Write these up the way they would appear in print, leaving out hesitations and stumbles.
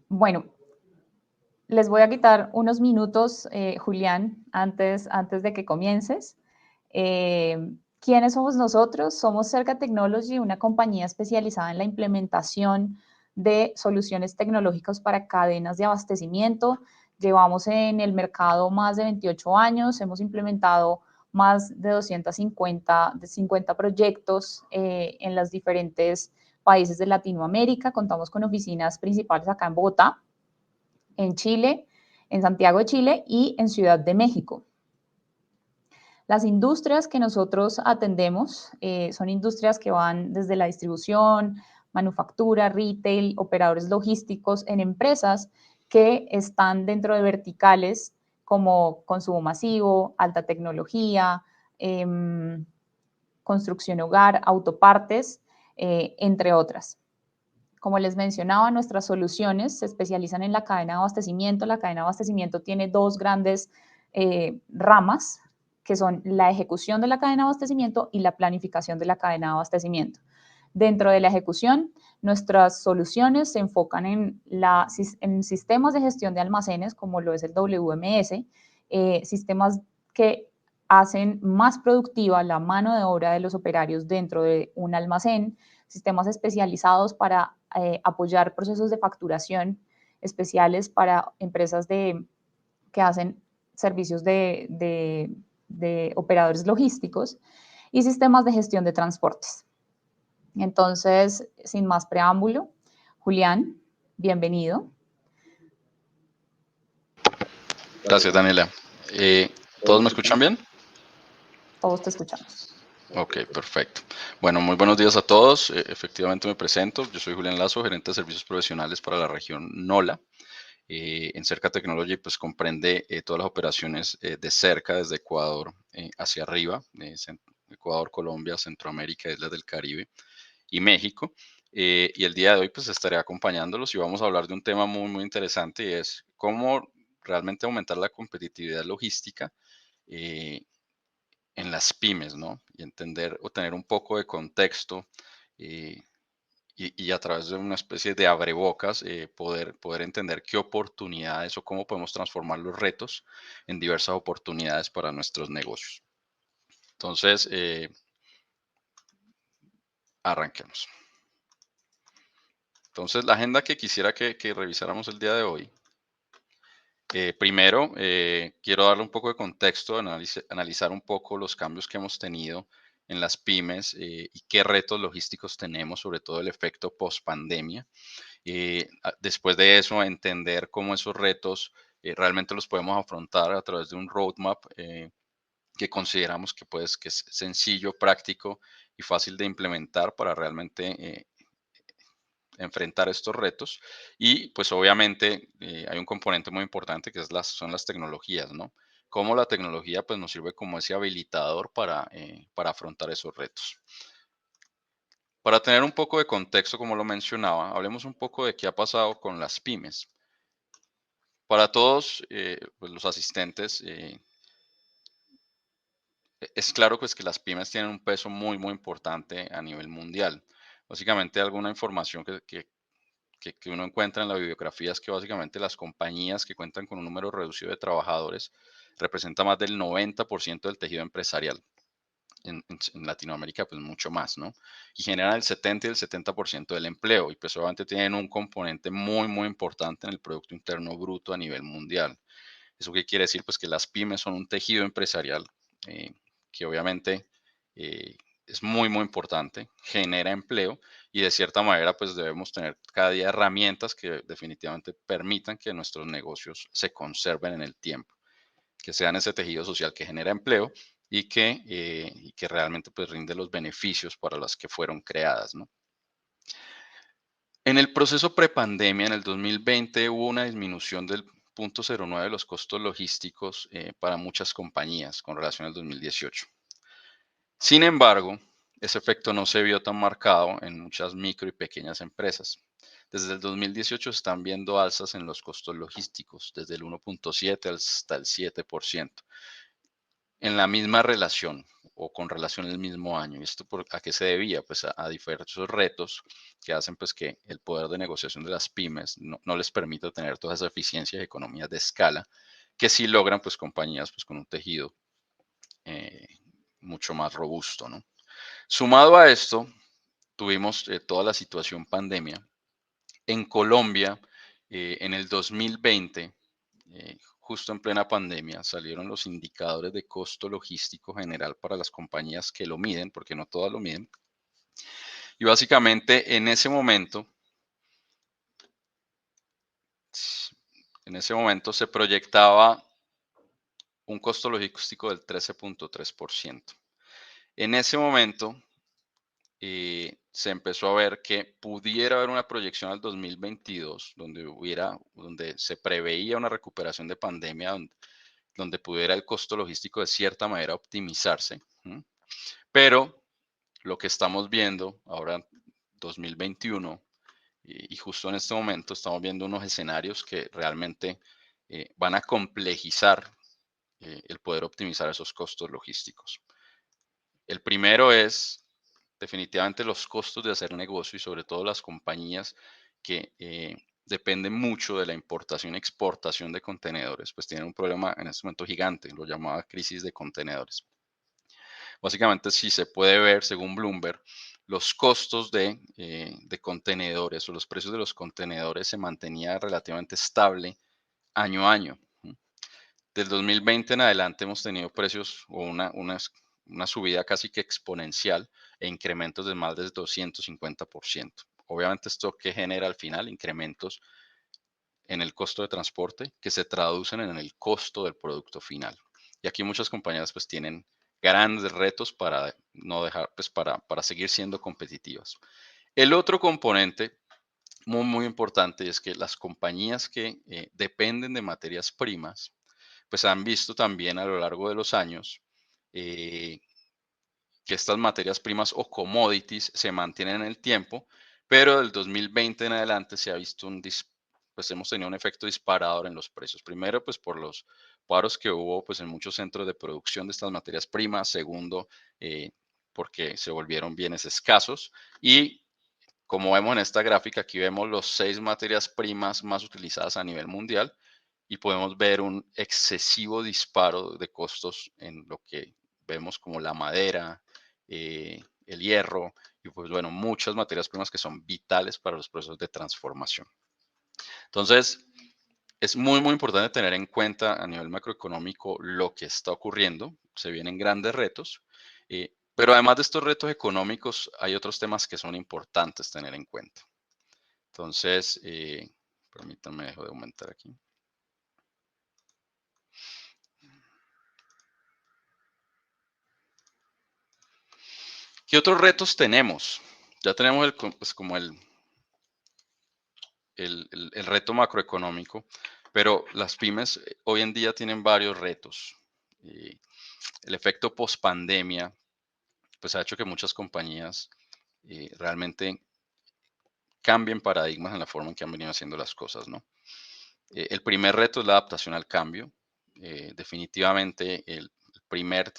Bueno, les voy a quitar unos minutos, Julián, antes de que comiences. ¿Quiénes somos nosotros? Somos Cerca Technology, una compañía especializada en la implementación de soluciones tecnológicas para cadenas de abastecimiento. Llevamos en el mercado más de 28 años, hemos implementado más de 250 proyectos en los diferentes países de Latinoamérica. Contamos con oficinas principales acá en Bogotá, en Chile, en Santiago de Chile y en Ciudad de México. Las industrias que nosotros atendemos son industrias que van desde la distribución, manufactura, retail, operadores logísticos en empresas que están dentro de verticales como consumo masivo, alta tecnología, construcción hogar, autopartes, entre otras. Como les mencionaba, nuestras soluciones se especializan en la cadena de abastecimiento. La cadena de abastecimiento tiene dos grandes ramas, que son la ejecución de la cadena de abastecimiento y la planificación de la cadena de abastecimiento. Dentro de la ejecución, nuestras soluciones se enfocan en sistemas de gestión de almacenes, como lo es el WMS, sistemas que hacen más productiva la mano de obra de los operarios dentro de un almacén, sistemas especializados para apoyar procesos de facturación especiales para empresas que hacen servicios de operadores logísticos y sistemas de gestión de transportes. Entonces, sin más preámbulo, Julián, bienvenido. Gracias, Daniela. ¿Todos me escuchan bien? Todos te escuchamos. Ok, perfecto. Bueno, muy buenos días a todos. Efectivamente me presento. Yo soy Julián Lazo, gerente de servicios profesionales para la región NOLA. En Cerca Technology pues comprende todas las operaciones de Cerca desde Ecuador hacia arriba, Ecuador, Colombia, Centroamérica, Islas del Caribe y México. Y el día de hoy pues estaré acompañándolos y vamos a hablar de un tema muy, muy interesante y es cómo realmente aumentar la competitividad logística en las pymes, ¿no? Y entender o tener un poco de contexto y a través de una especie de abrebocas poder entender qué oportunidades o cómo podemos transformar los retos en diversas oportunidades para nuestros negocios. Entonces, arranquemos. Entonces, la agenda que quisiera que revisáramos el día de hoy. Primero, quiero darle un poco de contexto, analizar un poco los cambios que hemos tenido en las pymes y qué retos logísticos tenemos, sobre todo el efecto post-pandemia. Después de eso, entender cómo esos retos realmente los podemos afrontar a través de un roadmap que consideramos que es sencillo, práctico y fácil de implementar para realmente enfrentar estos retos. Y pues obviamente hay un componente muy importante que son las tecnologías, ¿no? Cómo la tecnología pues nos sirve como ese habilitador para afrontar esos retos. Para tener un poco de contexto, como lo mencionaba, hablemos un poco de qué ha pasado con las pymes. Para todos pues los asistentes, es claro pues que las pymes tienen un peso muy, muy importante a nivel mundial. Básicamente alguna información que uno encuentra en la bibliografía es que básicamente las compañías que cuentan con un número reducido de trabajadores representan más del 90% del tejido empresarial. En Latinoamérica, pues mucho más, ¿no? Y generan el 70 y el 70% del empleo y pues obviamente tienen un componente muy, muy importante en el Producto Interno Bruto a nivel mundial. ¿Eso qué quiere decir? Pues que las pymes son un tejido empresarial eh, que obviamente es muy, muy importante, genera empleo y de cierta manera pues debemos tener cada día herramientas que definitivamente permitan que nuestros negocios se conserven en el tiempo, que sean ese tejido social que genera empleo y que realmente pues rinde los beneficios para las que fueron creadas, ¿no? En el proceso prepandemia, en el 2020, hubo una disminución del 0.09 de los costos logísticos para muchas compañías con relación al 2018. Sin embargo, ese efecto no se vio tan marcado en muchas micro y pequeñas empresas. Desde el 2018 están viendo alzas en los costos logísticos, desde el 1.7 hasta el 7%. en la misma relación o con relación el mismo año. ¿Y esto a qué se debía? Pues a diversos retos que hacen pues que el poder de negociación de las pymes no les permita tener todas esas eficiencias y economías de escala que sí logran pues compañías pues con un tejido eh, mucho más robusto, ¿no? Sumado a esto, tuvimos toda la situación pandemia. En Colombia, en el 2020, justo en plena pandemia, salieron los indicadores de costo logístico general para las compañías que lo miden, porque no todas lo miden. Y básicamente en ese momento se proyectaba un costo logístico del 13.3%. En ese momento se empezó a ver que pudiera haber una proyección al 2022 donde se preveía una recuperación de pandemia, donde pudiera el costo logístico de cierta manera optimizarse. Pero lo que estamos viendo ahora, 2021, y justo en este momento estamos viendo unos escenarios que realmente van a complejizar el poder optimizar esos costos logísticos. El primero es definitivamente los costos de hacer negocio y sobre todo las compañías que dependen mucho de la importación y exportación de contenedores, pues tienen un problema en este momento gigante, lo llamaba crisis de contenedores. Básicamente, si se puede ver, según Bloomberg, los costos de contenedores o los precios de los contenedores se mantenía relativamente estable año a año. Del 2020 en adelante hemos tenido precios o una subida casi que exponencial e incrementos de más del 250%. Obviamente, ¿esto qué genera al final? Incrementos en el costo de transporte que se traducen en el costo del producto final. Y aquí muchas compañías pues tienen grandes retos para no dejar, pues para seguir siendo competitivas. El otro componente muy, muy importante es que las compañías que dependen de materias primas, pues han visto también a lo largo de los años eh, que estas materias primas o commodities se mantienen en el tiempo, pero del 2020 en adelante se ha visto pues hemos tenido un efecto disparador en los precios. Primero, pues por los paros que hubo pues en muchos centros de producción de estas materias primas. Segundo, porque se volvieron bienes escasos. Y como vemos en esta gráfica, aquí vemos los 6 materias primas más utilizadas a nivel mundial y podemos ver un excesivo disparo de costos en lo que vemos como la madera, el hierro y pues bueno, muchas materias primas que son vitales para los procesos de transformación. Entonces, es muy, muy importante tener en cuenta a nivel macroeconómico lo que está ocurriendo. Se vienen grandes retos, pero además de estos retos económicos, hay otros temas que son importantes tener en cuenta. Entonces, permítanme, dejo de aumentar aquí. ¿Qué otros retos tenemos? Ya tenemos pues como el reto macroeconómico, pero las pymes hoy en día tienen varios retos. El efecto post-pandemia, pues ha hecho que muchas compañías realmente cambien paradigmas en la forma en que han venido haciendo las cosas, ¿no? El primer reto es la adaptación al cambio. Definitivamente primer,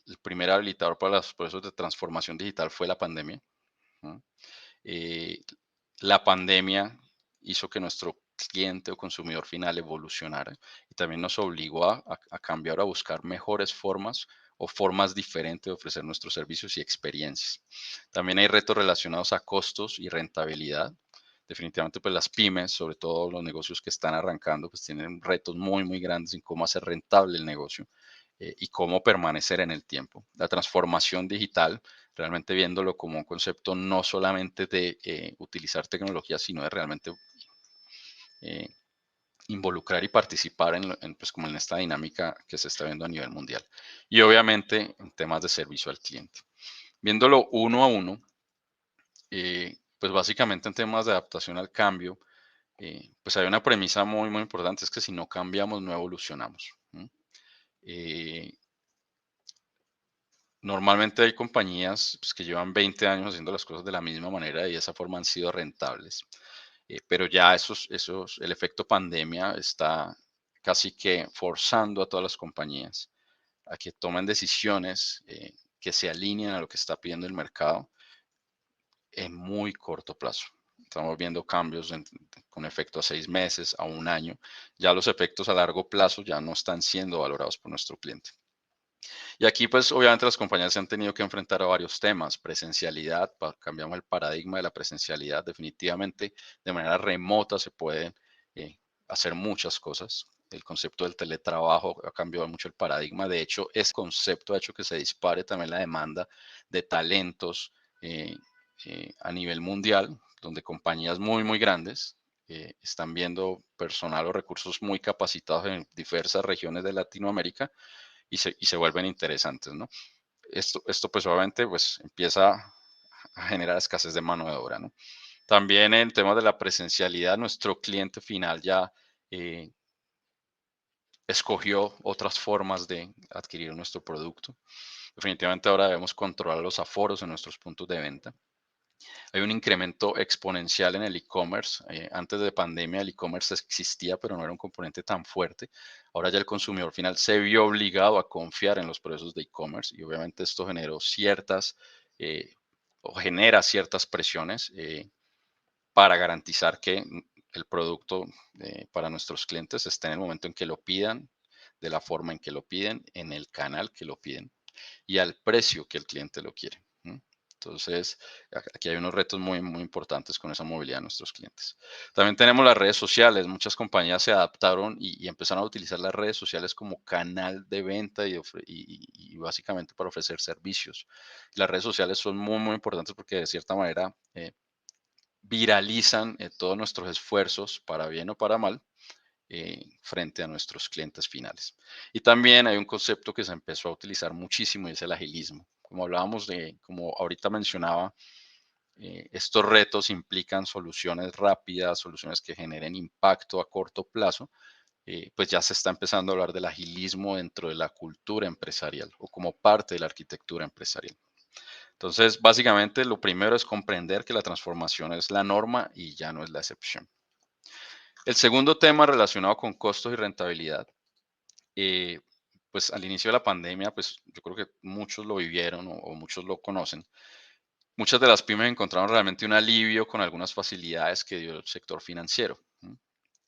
el primer habilitador para los procesos de transformación digital fue la pandemia. ¿No? Eh, la pandemia hizo que nuestro cliente o consumidor final evolucionara y también nos obligó a cambiar, a buscar mejores formas o formas diferentes de ofrecer nuestros servicios y experiencias. También hay retos relacionados a costos y rentabilidad. Definitivamente, pues las pymes, sobre todo los negocios que están arrancando, pues tienen retos muy, muy grandes en cómo hacer rentable el negocio y cómo permanecer en el tiempo. La transformación digital, realmente viéndolo como un concepto no solamente de utilizar tecnología, sino de realmente eh, involucrar y participar pues como en esta dinámica que se está viendo a nivel mundial. Y obviamente en temas de servicio al cliente. Viéndolo uno a uno, pues básicamente en temas de adaptación al cambio, pues hay una premisa muy, muy importante, es que si no cambiamos, no evolucionamos. Normalmente hay compañías pues, que llevan 20 años haciendo las cosas de la misma manera y de esa forma han sido rentables. Pero ya el efecto pandemia está casi que forzando a todas las compañías a que tomen decisiones que se alineen a lo que está pidiendo el mercado en muy corto plazo. Estamos viendo cambios con efecto a 6 meses, a un año. Ya los efectos a largo plazo ya no están siendo valorados por nuestro cliente. Y aquí, pues, obviamente las compañías se han tenido que enfrentar a varios temas. Presencialidad, cambiamos el paradigma de la presencialidad. Definitivamente, de manera remota se pueden hacer muchas cosas. El concepto del teletrabajo ha cambiado mucho el paradigma. De hecho, ese concepto ha hecho que se dispare también la demanda de talentos a nivel mundial, donde compañías muy, muy grandes están viendo personal o recursos muy capacitados en diversas regiones de Latinoamérica y se vuelven interesantes, ¿no? Esto pues obviamente pues empieza a generar escasez de mano de obra, ¿no? También en temas de la presencialidad, nuestro cliente final ya eh, escogió otras formas de adquirir nuestro producto. Definitivamente ahora debemos controlar los aforos en nuestros puntos de venta. Hay un incremento exponencial en el e-commerce. Antes de pandemia el e-commerce existía, pero no era un componente tan fuerte. Ahora ya el consumidor final se vio obligado a confiar en los procesos de e-commerce y obviamente esto generó ciertas o genera ciertas presiones para garantizar que el producto para nuestros clientes esté en el momento en que lo pidan, de la forma en que lo piden, en el canal que lo piden y al precio que el cliente lo quiere. Entonces, aquí hay unos retos muy, muy importantes con esa movilidad de nuestros clientes. También tenemos las redes sociales. Muchas compañías se adaptaron y empezaron a utilizar las redes sociales como canal de venta y básicamente para ofrecer servicios. Las redes sociales son muy, muy importantes porque de cierta manera viralizan todos nuestros esfuerzos, para bien o para mal, frente a nuestros clientes finales. Y también hay un concepto que se empezó a utilizar muchísimo y es el agilismo. Como hablábamos de, como ahorita mencionaba, estos retos implican soluciones rápidas, soluciones que generen impacto a corto plazo, pues ya se está empezando a hablar del agilismo dentro de la cultura empresarial o como parte de la arquitectura empresarial. Entonces, básicamente, lo primero es comprender que la transformación es la norma y ya no es la excepción. El segundo tema relacionado con costos y rentabilidad, eh, pues al inicio de la pandemia, pues yo creo que muchos lo vivieron o muchos lo conocen. Muchas de las pymes encontraron realmente un alivio con algunas facilidades que dio el sector financiero.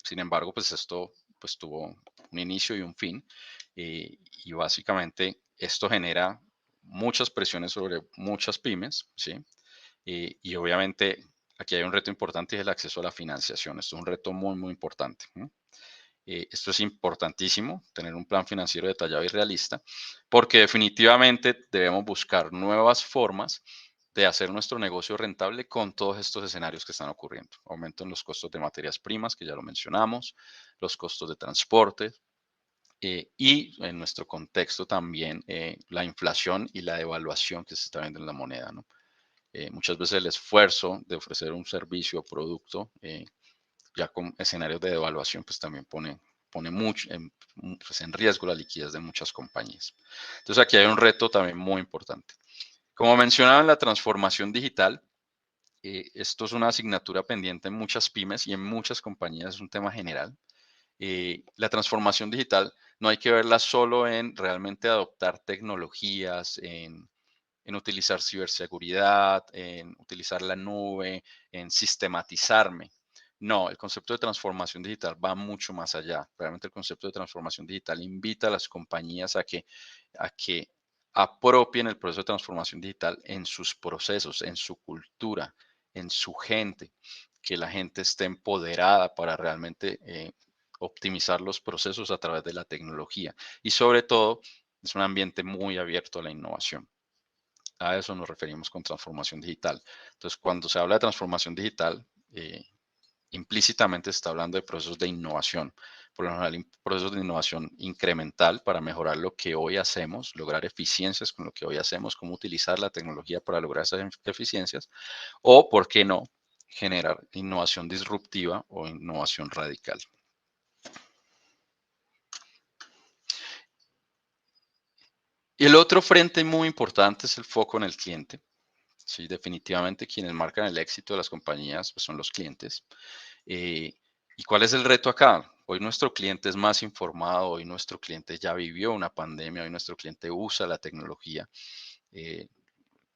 Sin embargo, pues esto pues tuvo un inicio y un fin y básicamente esto genera muchas presiones sobre muchas pymes, ¿sí? Y obviamente aquí hay un reto importante y es el acceso a la financiación. Esto es un reto muy, muy importante. Esto es importantísimo, tener un plan financiero detallado y realista, porque definitivamente debemos buscar nuevas formas de hacer nuestro negocio rentable con todos estos escenarios que están ocurriendo. Aumento en los costos de materias primas, que ya lo mencionamos, los costos de transporte y en nuestro contexto también la inflación y la devaluación que se está viendo en la moneda, ¿no? Muchas veces el esfuerzo de ofrecer un servicio o producto ya con escenarios de devaluación, pues también pone mucho pues en riesgo la liquidez de muchas compañías. Entonces aquí hay un reto también muy importante. Como mencionaba en la transformación digital, esto es una asignatura pendiente en muchas pymes y en muchas compañías, es un tema general. La transformación digital no hay que verla solo en realmente adoptar tecnologías, en utilizar ciberseguridad, en utilizar la nube, en sistematizarme. No, el concepto de transformación digital va mucho más allá. Realmente el concepto de transformación digital invita a las compañías a que apropien el proceso de transformación digital en sus procesos, en su cultura, en su gente, que la gente esté empoderada para realmente optimizar los procesos a través de la tecnología. Y sobre todo, es un ambiente muy abierto a la innovación. A eso nos referimos con transformación digital. Entonces, cuando se habla de transformación digital, implícitamente se está hablando de procesos de innovación, por lo general procesos de innovación incremental para mejorar lo que hoy hacemos, lograr eficiencias con lo que hoy hacemos, cómo utilizar la tecnología para lograr esas eficiencias, o, ¿por qué no?, generar innovación disruptiva o innovación radical. Y el otro frente muy importante es el foco en el cliente. Sí, definitivamente quienes marcan el éxito de las compañías pues, son los clientes. ¿Y cuál es el reto acá? Hoy nuestro cliente es más informado, hoy nuestro cliente ya vivió una pandemia, hoy nuestro cliente usa la tecnología. eh,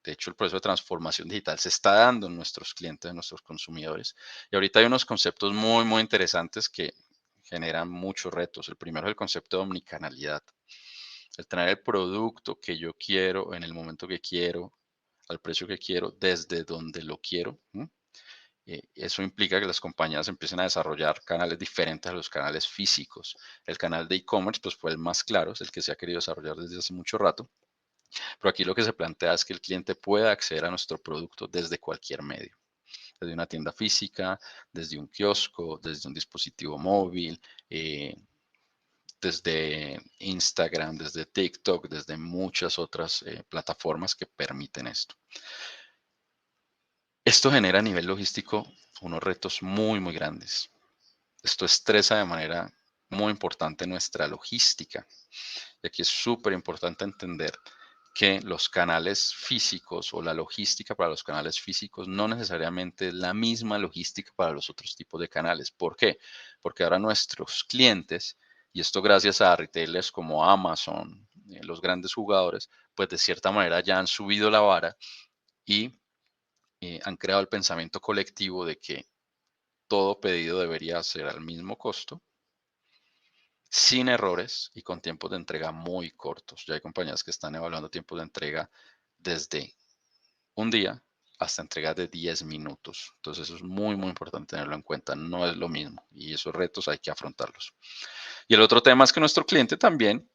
de hecho, el proceso de transformación digital se está dando en nuestros clientes, en nuestros consumidores. Y ahorita hay unos conceptos muy, muy interesantes que generan muchos retos. El primero es el concepto de omnicanalidad. El tener el producto que yo quiero en el momento que quiero, al precio que quiero, desde donde lo quiero. Eso implica que las compañías empiecen a desarrollar canales diferentes a los canales físicos. El canal de e-commerce pues, fue el más claro, es el que se ha querido desarrollar desde hace mucho rato. Pero aquí lo que se plantea es que el cliente pueda acceder a nuestro producto desde cualquier medio, desde una tienda física, desde un kiosco, desde un dispositivo móvil, desde Instagram, desde TikTok, desde muchas otras plataformas que permiten esto. Esto genera a nivel logístico unos retos muy, muy grandes. Esto estresa de manera muy importante nuestra logística. Y aquí es súper importante entender que los canales físicos o la logística para los canales físicos no necesariamente es la misma logística para los otros tipos de canales. ¿Por qué? Porque ahora nuestros clientes, y esto gracias a retailers como Amazon, los grandes jugadores, pues de cierta manera ya han subido la vara y han creado el pensamiento colectivo de que todo pedido debería ser al mismo costo, sin errores y con tiempos de entrega muy cortos. Ya hay compañías que están evaluando tiempos de entrega desde un día hasta entregas de 10 minutos. Entonces eso es muy, muy importante tenerlo en cuenta. No es lo mismo y esos retos hay que afrontarlos. Y el otro tema es que nuestro cliente también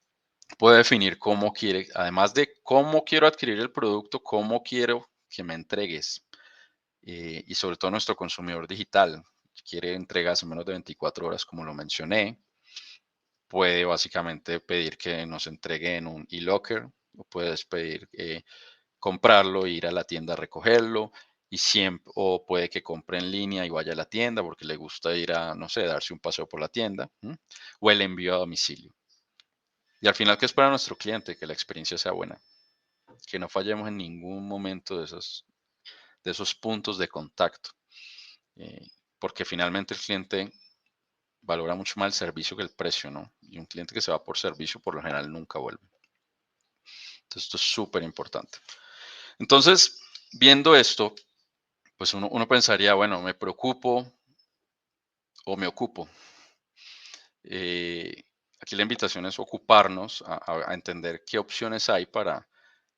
puede definir cómo quiere, además de cómo quiero adquirir el producto, cómo quiero que me entregues. Y sobre todo nuestro consumidor digital quiere entregas en menos de 24 horas, como lo mencioné. Puede básicamente pedir que nos entregue en un e-locker o puedes pedir comprarlo, ir a la tienda a recogerlo y siempre, o puede que compre en línea y vaya a la tienda porque le gusta ir a, no sé, darse un paseo por la tienda, o el envío a domicilio. Y al final, ¿qué espera nuestro cliente? Que la experiencia sea buena, que no fallemos en ningún momento de esos puntos de contacto, porque finalmente el cliente valora mucho más el servicio que el precio, ¿no? Y un cliente que se va por servicio por lo general nunca vuelve. Entonces, esto es súper importante. Entonces, viendo esto, pues uno pensaría, bueno, me preocupo o me ocupo. Eh, Aquí la invitación es ocuparnos a entender qué opciones hay para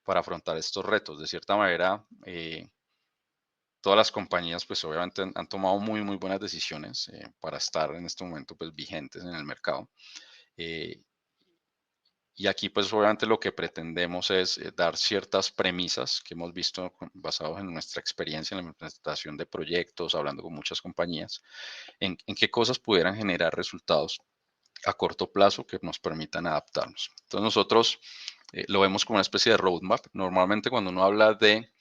afrontar estos retos. De cierta manera, todas las compañías, pues obviamente han tomado muy, muy buenas decisiones para estar en este momento, pues vigentes en el mercado. Eh, Y aquí, pues obviamente lo que pretendemos es dar ciertas premisas que hemos visto basados en nuestra experiencia en la implementación de proyectos, hablando con muchas compañías, en qué cosas pudieran generar resultados a corto plazo que nos permitan adaptarnos. Entonces nosotros lo vemos como una especie de roadmap. Normalmente cuando uno habla de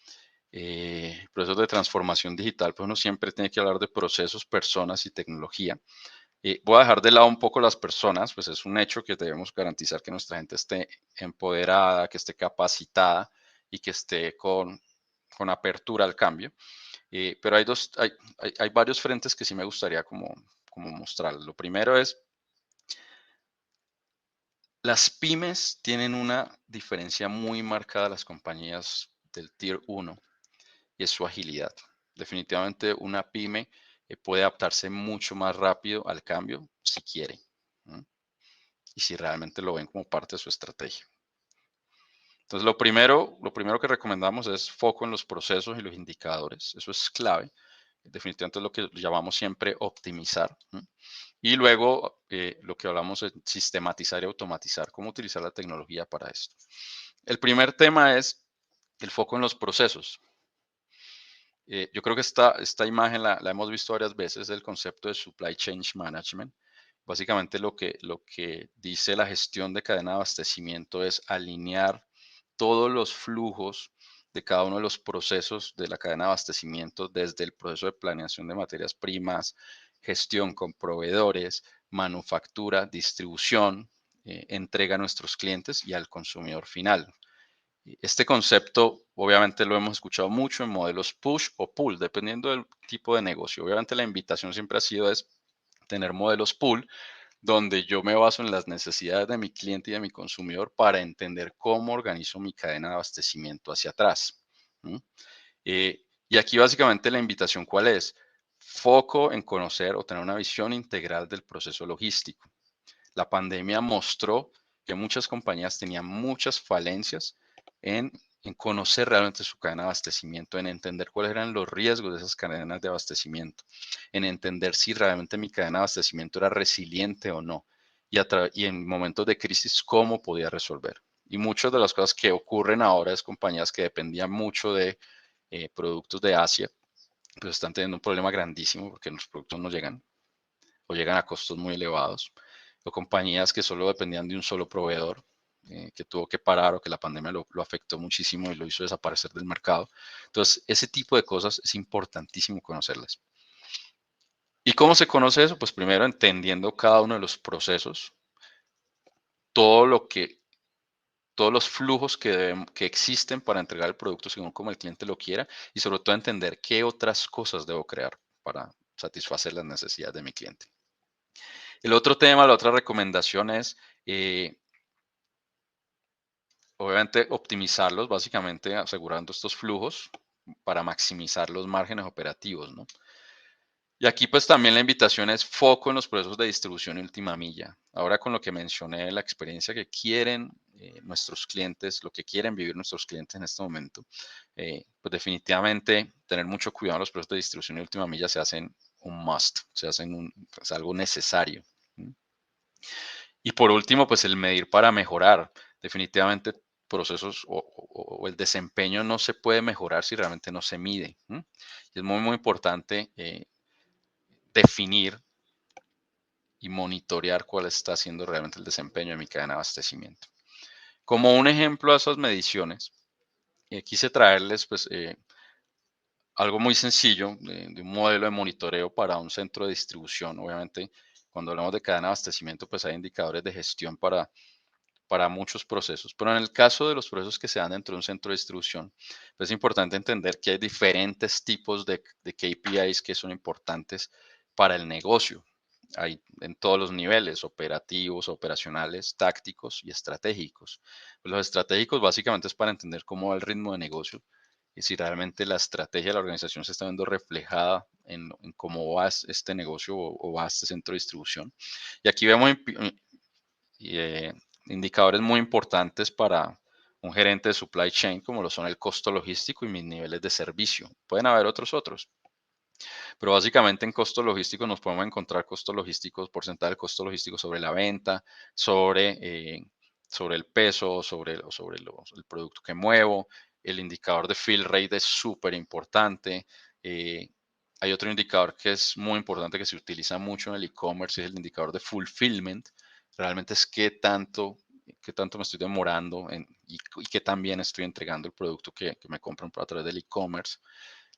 procesos de transformación digital, pues uno siempre tiene que hablar de procesos, personas y tecnología. Voy a dejar de lado un poco las personas, pues es un hecho que debemos garantizar que nuestra gente esté empoderada, que esté capacitada y que esté con apertura al cambio. Pero hay varios frentes que sí me gustaría como mostrar. Lo primero es, las pymes tienen una diferencia muy marcada a las compañías del Tier 1 y es su agilidad. Definitivamente una pyme puede adaptarse mucho más rápido al cambio si quiere. ¿No? Y si realmente lo ven como parte de su estrategia. Entonces, lo primero que recomendamos es foco en los procesos y los indicadores. Eso es clave. Definitivamente es lo que llamamos siempre optimizar. ¿No? Y luego lo que hablamos es sistematizar y automatizar, cómo utilizar la tecnología para esto. El primer tema es el foco en los procesos. Yo creo que esta imagen la hemos visto varias veces, el concepto de Supply Chain Management. Básicamente lo que dice la gestión de cadena de abastecimiento es alinear todos los flujos de cada uno de los procesos de la cadena de abastecimiento, desde el proceso de planeación de materias primas, gestión con proveedores, manufactura, distribución, entrega a nuestros clientes y al consumidor final. Este concepto obviamente lo hemos escuchado mucho en modelos push o pull, dependiendo del tipo de negocio. Obviamente la invitación siempre ha sido es tener modelos pool, donde yo me baso en las necesidades de mi cliente y de mi consumidor para entender cómo organizo mi cadena de abastecimiento hacia atrás. ¿Mm? Y aquí básicamente la invitación, ¿cuál es? Foco en conocer o tener una visión integral del proceso logístico. La pandemia mostró que muchas compañías tenían muchas falencias en, en conocer realmente su cadena de abastecimiento, en entender cuáles eran los riesgos de esas cadenas de abastecimiento, en entender si realmente mi cadena de abastecimiento era resiliente o no, y en momentos de crisis cómo podía resolver. Y muchas de las cosas que ocurren ahora es compañías que dependían mucho de productos de Asia, pues están teniendo un problema grandísimo porque los productos no llegan o llegan a costos muy elevados, o compañías que solo dependían de un solo proveedor, que tuvo que parar o que la pandemia lo afectó muchísimo y lo hizo desaparecer del mercado. Entonces, ese tipo de cosas es importantísimo conocerlas. ¿Y cómo se conoce eso? Pues primero entendiendo cada uno de los procesos, todo lo que, todos los flujos que existen para entregar el producto según como el cliente lo quiera y sobre todo entender qué otras cosas debo crear para satisfacer las necesidades de mi cliente. El otro tema, la otra recomendación es, obviamente, optimizarlos, básicamente asegurando estos flujos para maximizar los márgenes operativos, ¿no? Y aquí pues también la invitación es foco en los procesos de distribución y última milla. Ahora con lo que mencioné, la experiencia que quieren nuestros clientes, lo que quieren vivir nuestros clientes en este momento, pues definitivamente tener mucho cuidado en los procesos de distribución y última milla se hacen un must, se hacen pues, algo necesario. ¿Sí? Y por último, pues el medir para mejorar. Definitivamente procesos o el desempeño no se puede mejorar si realmente no se mide. Y es muy, muy importante definir y monitorear cuál está siendo realmente el desempeño de mi cadena de abastecimiento. Como un ejemplo de esas mediciones, quise traerles pues, algo muy sencillo de un modelo de monitoreo para un centro de distribución. Obviamente, cuando hablamos de cadena de abastecimiento, pues hay indicadores de gestión para muchos procesos, pero en el caso de los procesos que se dan dentro de un centro de distribución, pues es importante entender que hay diferentes tipos de KPIs que son importantes para el negocio. Hay en todos los niveles, operativos, operacionales, tácticos y estratégicos. Pues los estratégicos básicamente es para entender cómo va el ritmo de negocio y si realmente la estrategia de la organización se está viendo reflejada en cómo va este negocio o va este centro de distribución. Y aquí vemos eh, indicadores muy importantes para un gerente de supply chain, como lo son el costo logístico y mis niveles de servicio. Pueden haber otros, pero básicamente en costo logístico nos podemos encontrar costos logísticos, porcentaje del costo logístico sobre la venta, sobre el peso, el producto que muevo. El indicador de fill rate es súper importante. Hay otro indicador que es muy importante que se utiliza mucho en el e-commerce, es el indicador de fulfillment. Realmente es qué tanto me estoy demorando y qué tan bien estoy entregando el producto que me compran a través del e-commerce.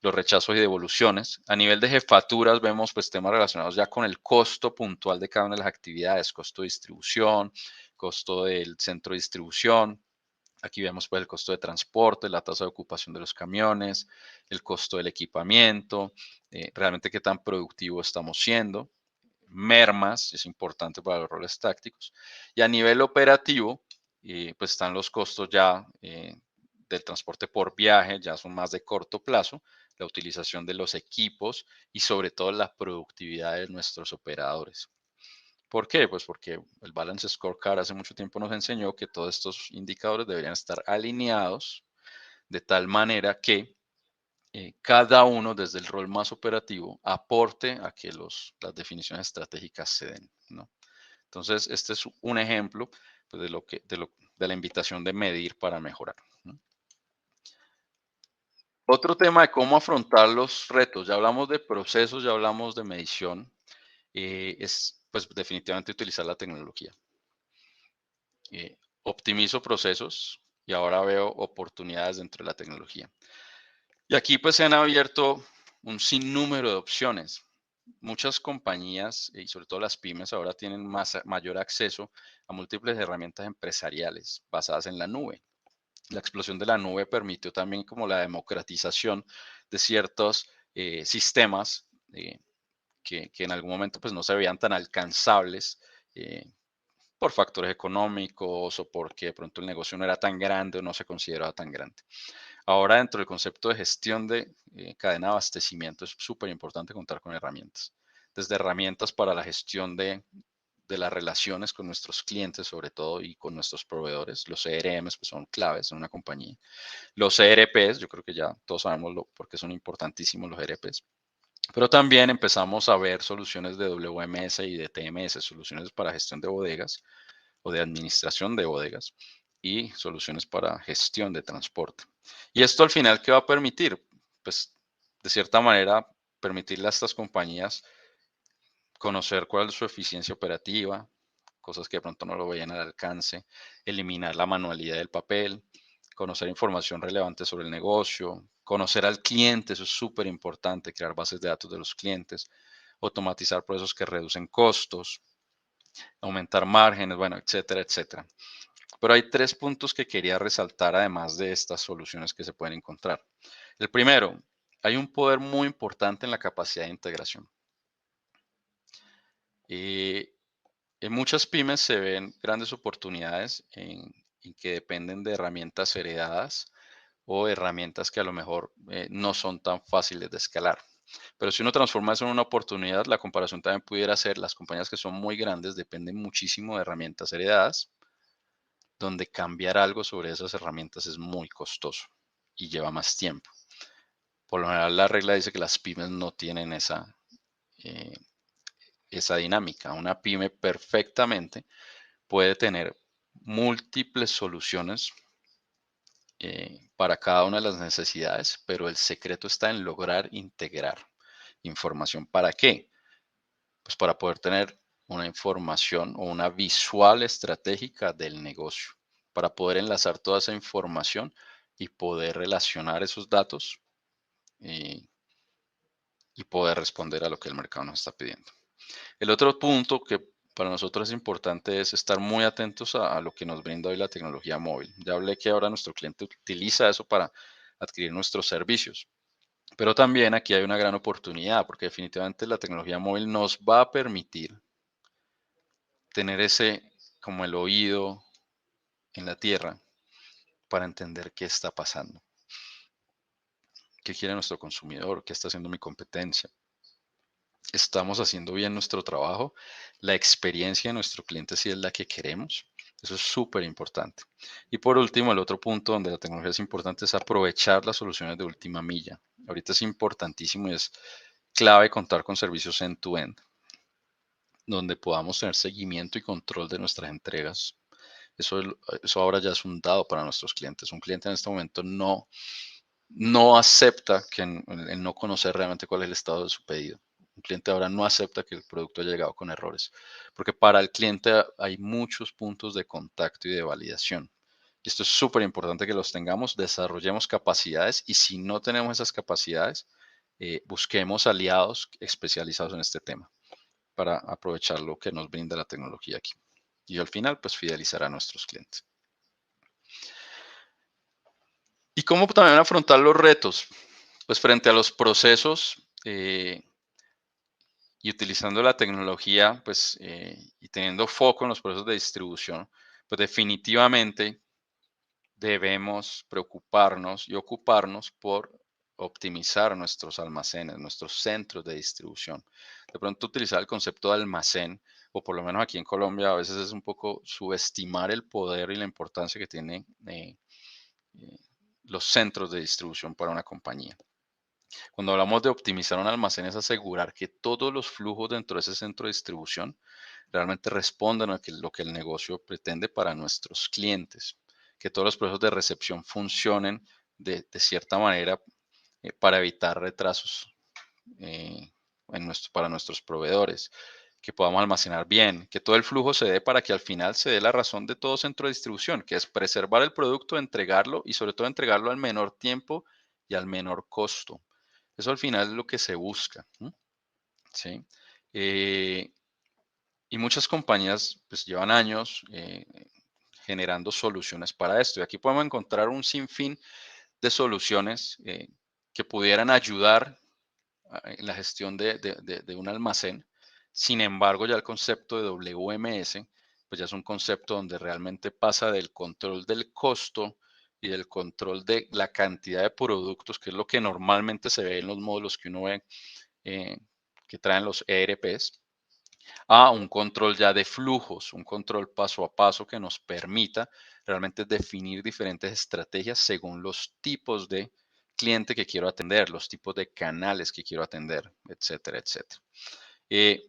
Los rechazos y devoluciones. A nivel de jefaturas vemos pues temas relacionados ya con el costo puntual de cada una de las actividades, costo de distribución, costo del centro de distribución. Aquí vemos pues el costo de transporte, la tasa de ocupación de los camiones, el costo del equipamiento, realmente qué tan productivo estamos siendo. Mermas es importante para los roles tácticos. Y a nivel operativo, pues están los costos ya del transporte por viaje, ya son más de corto plazo, la utilización de los equipos y sobre todo la productividad de nuestros operadores. ¿Por qué? Pues porque el Balance Scorecard hace mucho tiempo nos enseñó que todos estos indicadores deberían estar alineados de tal manera que cada uno desde el rol más operativo aporte a que las definiciones estratégicas se den, ¿no? Entonces, este es un ejemplo pues, de la invitación de medir para mejorar, ¿no? Otro tema de cómo afrontar los retos, ya hablamos de procesos, ya hablamos de medición, es pues definitivamente utilizar la tecnología. Optimizo procesos y ahora veo oportunidades dentro de la tecnología. Y aquí pues se han abierto un sinnúmero de opciones. Muchas compañías y sobre todo las pymes ahora tienen mayor acceso a múltiples herramientas empresariales basadas en la nube. La explosión de la nube permitió también como la democratización de ciertos sistemas que en algún momento pues no se veían tan alcanzables por factores económicos o porque de pronto el negocio no era tan grande o no se consideraba tan grande. Ahora, dentro del concepto de gestión de cadena de abastecimiento, es súper importante contar con herramientas. Desde herramientas para la gestión de las relaciones con nuestros clientes, sobre todo, y con nuestros proveedores. Los CRMs pues, son claves en una compañía. Los ERPs, yo creo que ya todos sabemos por qué son importantísimos los ERPs. Pero también empezamos a ver soluciones de WMS y de TMS, soluciones para gestión de bodegas o de administración de bodegas y soluciones para gestión de transporte. Y esto al final, ¿qué va a permitir? Pues de cierta manera, permitirle a estas compañías conocer cuál es su eficiencia operativa, cosas que de pronto no lo veían al alcance, eliminar la manualidad del papel, conocer información relevante sobre el negocio, conocer al cliente, eso es súper importante, crear bases de datos de los clientes, automatizar procesos que reducen costos, aumentar márgenes, bueno, etcétera, etcétera. Pero hay tres puntos que quería resaltar además de estas soluciones que se pueden encontrar. El primero, hay un poder muy importante en la capacidad de integración. En muchas pymes se ven grandes oportunidades en que dependen de herramientas heredadas o herramientas que a lo mejor no son tan fáciles de escalar. Pero si uno transforma eso en una oportunidad, la comparación también pudiera ser las compañías que son muy grandes dependen muchísimo de herramientas heredadas, donde cambiar algo sobre esas herramientas es muy costoso y lleva más tiempo. Por lo general, la regla dice que las pymes no tienen eh, esa dinámica. Una pyme perfectamente puede tener múltiples soluciones para cada una de las necesidades, pero el secreto está en lograr integrar información. ¿Para qué? Pues para poder tener una información o una visual estratégica del negocio, para poder enlazar toda esa información y poder relacionar esos datos eh, y poder responder a lo que el mercado nos está pidiendo. El otro punto que para nosotros es importante es estar muy atentos a lo que nos brinda hoy la tecnología móvil. Ya hablé que ahora nuestro cliente utiliza eso para adquirir nuestros servicios, pero también aquí hay una gran oportunidad porque definitivamente la tecnología móvil nos va a permitir tener ese como el oído en la tierra para entender qué está pasando, qué quiere nuestro consumidor, qué está haciendo mi competencia. Estamos haciendo bien nuestro trabajo, la experiencia de nuestro cliente si es la que queremos. Eso es súper importante. Y por último, el otro punto donde la tecnología es importante es aprovechar las soluciones de última milla. Ahorita es importantísimo y es clave contar con servicios end-to-end, donde podamos tener seguimiento y control de nuestras entregas. Eso, eso ahora ya es un dado para nuestros clientes. Un cliente en este momento no acepta que el no conocer realmente cuál es el estado de su pedido. Un cliente ahora no acepta que el producto haya llegado con errores, porque para el cliente hay muchos puntos de contacto y de validación. Y esto es súper importante que los tengamos, desarrollemos capacidades y si no tenemos esas capacidades, busquemos aliados especializados en este tema para aprovechar lo que nos brinda la tecnología aquí. Y al final, pues fidelizar a nuestros clientes. ¿Y cómo también afrontar los retos? Pues frente a los procesos y utilizando la tecnología, pues y teniendo foco en los procesos de distribución, pues definitivamente debemos preocuparnos y ocuparnos por optimizar nuestros almacenes, nuestros centros de distribución. De pronto utilizar el concepto de almacén, o por lo menos aquí en Colombia a veces es un poco subestimar el poder y la importancia que tiene eh, los centros de distribución para una compañía. Cuando hablamos de optimizar un almacén es asegurar que todos los flujos dentro de ese centro de distribución realmente respondan a lo que el negocio pretende para nuestros clientes, que todos los procesos de recepción funcionen de cierta manera para evitar retrasos eh, para nuestros proveedores, que podamos almacenar bien, que todo el flujo se dé para que al final se dé la razón de todo centro de distribución, que es preservar el producto, entregarlo y sobre todo entregarlo al menor tiempo y al menor costo. Eso al final es lo que se busca, ¿sí? Eh, y muchas compañías pues llevan años generando soluciones para esto. Y aquí podemos encontrar un sinfín de soluciones que pudieran ayudar en la gestión de un almacén. Sin embargo, ya el concepto de WMS, pues ya es un concepto donde realmente pasa del control del costo y del control de la cantidad de productos, que es lo que normalmente se ve en los módulos que uno ve eh, que traen los ERPs, a un control ya de flujos, un control paso a paso que nos permita realmente definir diferentes estrategias según los tipos de cliente que quiero atender, los tipos de canales que quiero atender, etcétera, etcétera. Eh,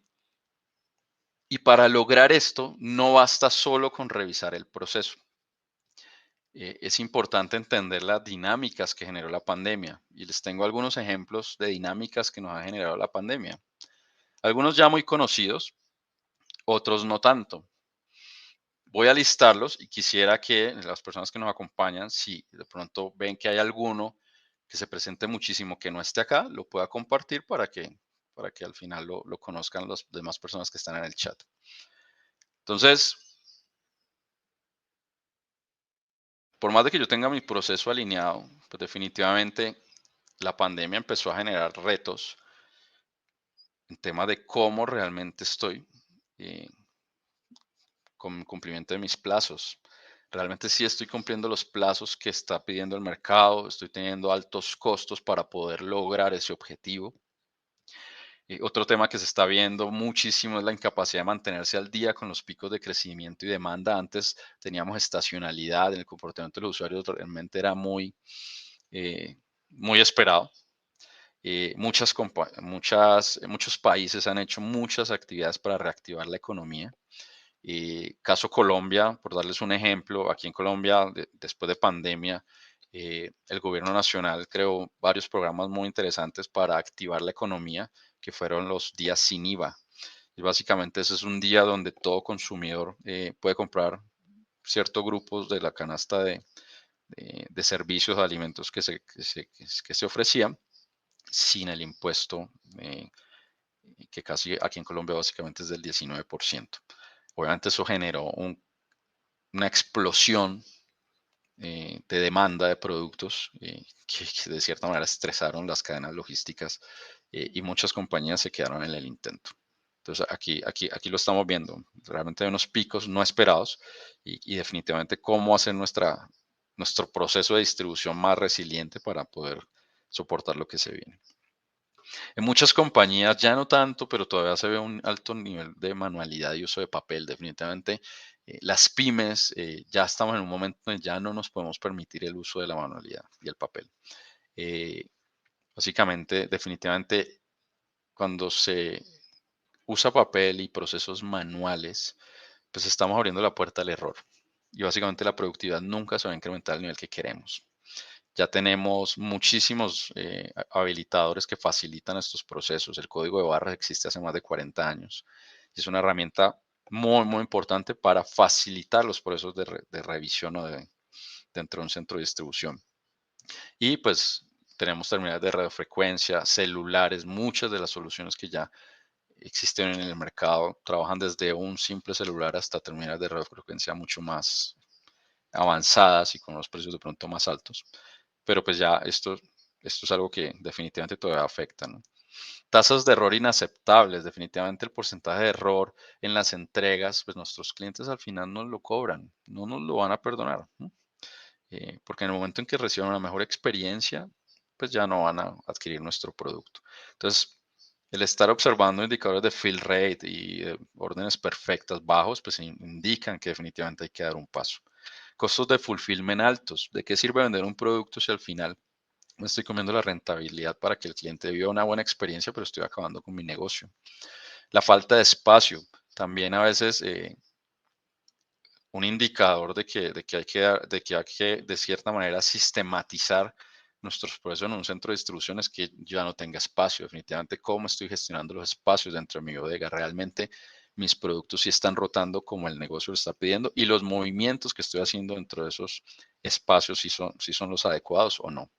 y para lograr esto, no basta solo con revisar el proceso. Es importante entender las dinámicas que generó la pandemia. Y les tengo algunos ejemplos de dinámicas que nos ha generado la pandemia. Algunos ya muy conocidos, otros no tanto. Voy a listarlos y quisiera que las personas que nos acompañan, si de pronto ven que hay alguno que se presente muchísimo que no esté acá, lo pueda compartir para que al final lo conozcan las demás personas que están en el chat. Entonces, por más de que yo tenga mi proceso alineado, pues definitivamente la pandemia empezó a generar retos en tema de cómo realmente estoy eh, con cumplimiento de mis plazos. Realmente sí estoy cumpliendo los plazos que está pidiendo el mercado, estoy teniendo altos costos para poder lograr ese objetivo. Otro tema que se está viendo muchísimo es la incapacidad de mantenerse al día con los picos de crecimiento y demanda. Antes teníamos estacionalidad en el comportamiento de los usuarios, realmente era eh, muy esperado. Muchos países han hecho muchas actividades para reactivar la economía. Caso Colombia, por darles un ejemplo, aquí en Colombia, después de pandemia, el gobierno nacional creó varios programas muy interesantes para activar la economía, que fueron los días sin IVA. Y básicamente ese es un día donde todo consumidor puede comprar ciertos grupos de la canasta de servicios de alimentos que se ofrecían sin el impuesto, que casi aquí en Colombia básicamente es del 19%. Obviamente eso generó una explosión de demanda de productos que de cierta manera estresaron las cadenas logísticas y muchas compañías se quedaron en el intento. Entonces aquí lo estamos viendo. Realmente hay unos picos no esperados y definitivamente cómo hacer nuestro proceso de distribución más resiliente para poder soportar lo que se viene. En muchas compañías ya no tanto, pero todavía se ve un alto nivel de manualidad y uso de papel. Definitivamente las pymes ya estamos en un momento en ya no nos podemos permitir el uso de la manualidad y el papel. Eh, Básicamente, definitivamente, cuando se usa papel y procesos manuales, pues estamos abriendo la puerta al error. Y básicamente la productividad nunca se va a incrementar al nivel que queremos. Ya tenemos muchísimos habilitadores que facilitan estos procesos. El código de barras existe hace más de 40 años y es una herramienta muy, muy importante para facilitar los procesos de revisión o dentro de un centro de distribución. Y pues tenemos terminales de radiofrecuencia, celulares, muchas de las soluciones que ya existen en el mercado trabajan desde un simple celular hasta terminales de radiofrecuencia mucho más avanzadas y con los precios de pronto más altos. Pero pues ya esto es algo que definitivamente todavía afecta, ¿no? Tasas de error inaceptables, definitivamente el porcentaje de error en las entregas, pues nuestros clientes al final nos lo cobran, no nos lo van a perdonar, ¿no? Porque en el momento en que reciban una mejor experiencia, pues ya no van a adquirir nuestro producto. Entonces, el estar observando indicadores de fill rate y órdenes perfectas bajos, pues indican que definitivamente hay que dar un paso. Costos de fulfillment altos. ¿De qué sirve vender un producto si al final me estoy comiendo la rentabilidad para que el cliente viva una buena experiencia, pero estoy acabando con mi negocio? La falta de espacio. También a veces un indicador de que hay que, de cierta manera, sistematizar nuestros procesos en un centro de distribución es que yo ya no tenga espacio. Definitivamente, cómo estoy gestionando los espacios dentro de mi bodega. Realmente mis productos sí están rotando como el negocio lo está pidiendo y los movimientos que estoy haciendo dentro de esos espacios si son los adecuados o no.